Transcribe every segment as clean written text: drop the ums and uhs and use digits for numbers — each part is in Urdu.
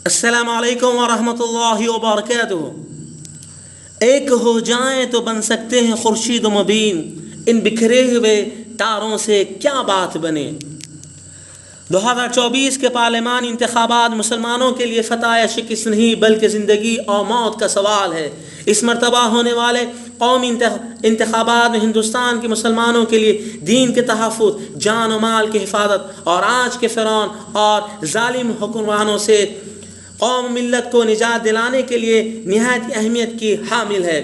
السلام علیکم ورحمۃ اللہ وبرکاتہ۔ ایک ہو جائیں تو بن سکتے ہیں خورشید و مبین، ان بکھرے ہوئے تاروں سے کیا بات بنے۔ 2024 کے پارلیمانی انتخابات مسلمانوں کے لیے فتح یا شکست نہیں بلکہ زندگی اور موت کا سوال ہے۔ اس مرتبہ ہونے والے قومی انتخابات میں ہندوستان کے مسلمانوں کے لیے دین کے تحفظ، جان و مال کی حفاظت اور آج کے فرعون اور ظالم حکمرانوں سے قوم ملت کو نجات دلانے کے لیے نہایت اہمیت کی حامل ہے۔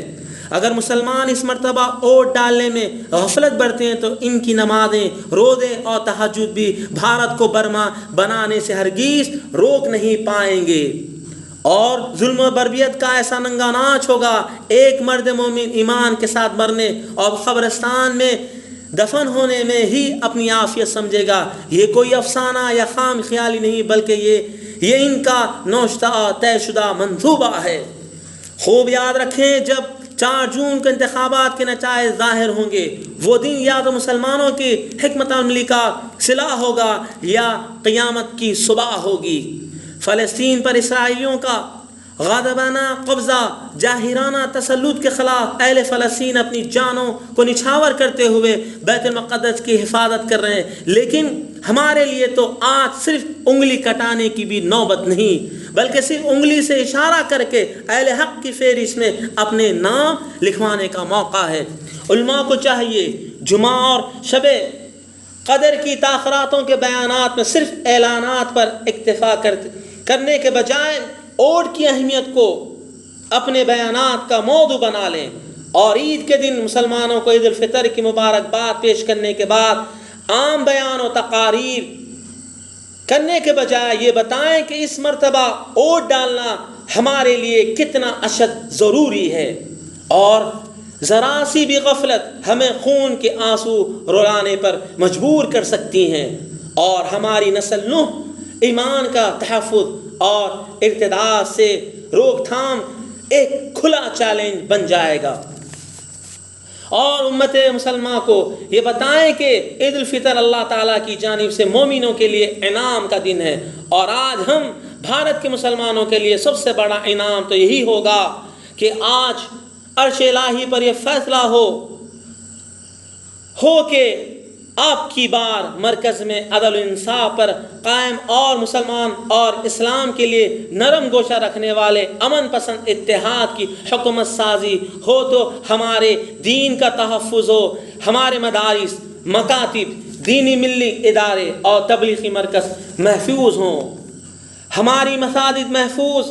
اگر مسلمان اس مرتبہ ووٹ ڈالنے میں غفلت برتیں تو ان کی نمازیں، روزے اور تہجد بھی بھارت کو برما بنانے سے ہرگز روک نہیں پائیں گے، اور ظلم و بربریت کا ایسا ننگا ناچ ہوگا۔ ایک مرد مومن ایمان کے ساتھ مرنے اور قبرستان میں دفن ہونے میں ہی اپنی عافیت سمجھے گا۔ یہ کوئی افسانہ یا خام خیالی نہیں بلکہ یہ ان کا نوشتہ اور طے شدہ منصوبہ ہے۔ خوب یاد رکھیں، جب 4 جون کو انتخابات کے نتائج ظاہر ہوں گے، وہ دن یا تو مسلمانوں کی حکمت عملی کا صلاح ہوگا یا قیامت کی صبح ہوگی۔ فلسطین پر اسرائیلیوں کا غاضبانہ قبضہ، جاہرانہ تسلط کے خلاف اہل فلسطین اپنی جانوں کو نچھاور کرتے ہوئے بیت المقدس کی حفاظت کر رہے ہیں، لیکن ہمارے لیے تو آج صرف انگلی کٹانے کی بھی نوبت نہیں بلکہ صرف انگلی سے اشارہ کر کے اہل حق کی فہرست میں اپنے نام لکھوانے کا موقع ہے۔ علماء کو چاہیے جمعہ اور شب قدر کی تاخیراتوں کے بیانات میں صرف اعلانات پر اکتفا کرنے کے بجائے ووٹ کی اہمیت کو اپنے بیانات کا موضوع بنا لیں، اور عید کے دن مسلمانوں کو عید الفطر کی مبارکباد پیش کرنے کے بعد عام بیان و تقاریر کرنے کے بجائے یہ بتائیں کہ اس مرتبہ ووٹ ڈالنا ہمارے لیے کتنا اشد ضروری ہے، اور ذرا سی بھی غفلت ہمیں خون کے آنسو رلانے پر مجبور کر سکتی ہیں، اور ہماری نسل نو ایمان کا تحفظ اور ارتداد سے روک تھام ایک کھلا چیلنج بن جائے گا۔ اور امت مسلمہ کو یہ بتائیں کہ عید الفطر اللہ تعالیٰ کی جانب سے مومنوں کے لیے انعام کا دن ہے، اور آج ہم بھارت کے مسلمانوں کے لیے سب سے بڑا انعام تو یہی ہوگا کہ آج عرش الہی پر یہ فیصلہ ہو کہ آپ کی بار مرکز میں عدل و انصاف پر قائم اور مسلمان اور اسلام کے لیے نرم گوشہ رکھنے والے امن پسند اتحاد کی حکومت سازی ہو، تو ہمارے دین کا تحفظ ہو، ہمارے مدارس، مکاتب، دینی ملی ادارے اور تبلیغی مرکز محفوظ ہوں، ہماری مساجد محفوظ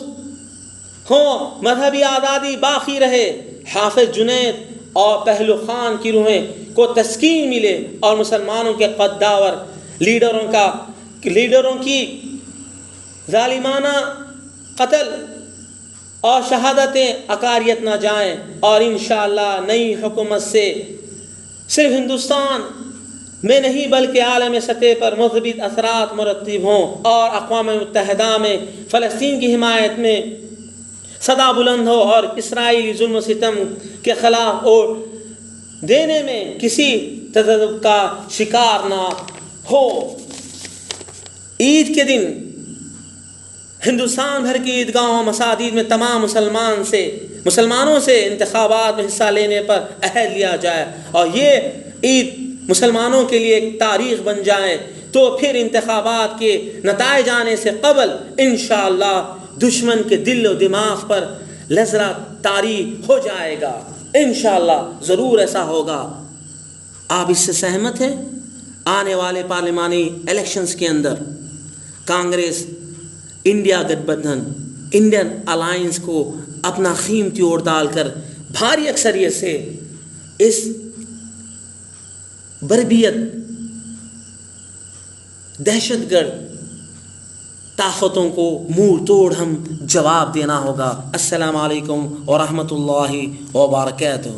ہوں، مذہبی آزادی باقی رہے، حافظ جنید اور پہلو خان کی روحیں کو تسکین ملے، اور مسلمانوں کے قداور لیڈروں کی ظالمانہ قتل اور شہادتیں عقاریت نہ جائیں، اور انشاءاللہ نئی حکومت سے صرف ہندوستان میں نہیں بلکہ عالمی سطح پر مثبت اثرات مرتب ہوں، اور اقوام متحدہ میں فلسطین کی حمایت میں صدا بلند ہو، اور اسرائیلی ظلم و ستم کے خلاف ووٹ دینے میں کسی تذبذب کا شکار نہ ہو۔ عید کے دن ہندوستان بھر کی عیدگاہوں مساجد میں تمام مسلمانوں سے انتخابات میں حصہ لینے پر عہد لیا جائے، اور یہ عید مسلمانوں کے لیے ایک تاریخ بن جائے، تو پھر انتخابات کے نتائج آنے سے قبل انشاءاللہ دشمن کے دل و دماغ پر لرزہ طاری ہو جائے گا۔ انشاءاللہ ضرور ایسا ہوگا۔ آپ اس سے سہمت ہیں؟ آنے والے پارلیمانی الیکشنز کے اندر کانگریس انڈیا گٹھ بندھن انڈین الائنس کو اپنا قیمتی ووٹ ڈال کر بھاری اکثریت سے اس بربریت، دہشت گرد طاقتوں کو منہ توڑ ہم جواب دینا ہوگا۔ السلام علیکم ورحمۃ اللہ وبرکاتہ۔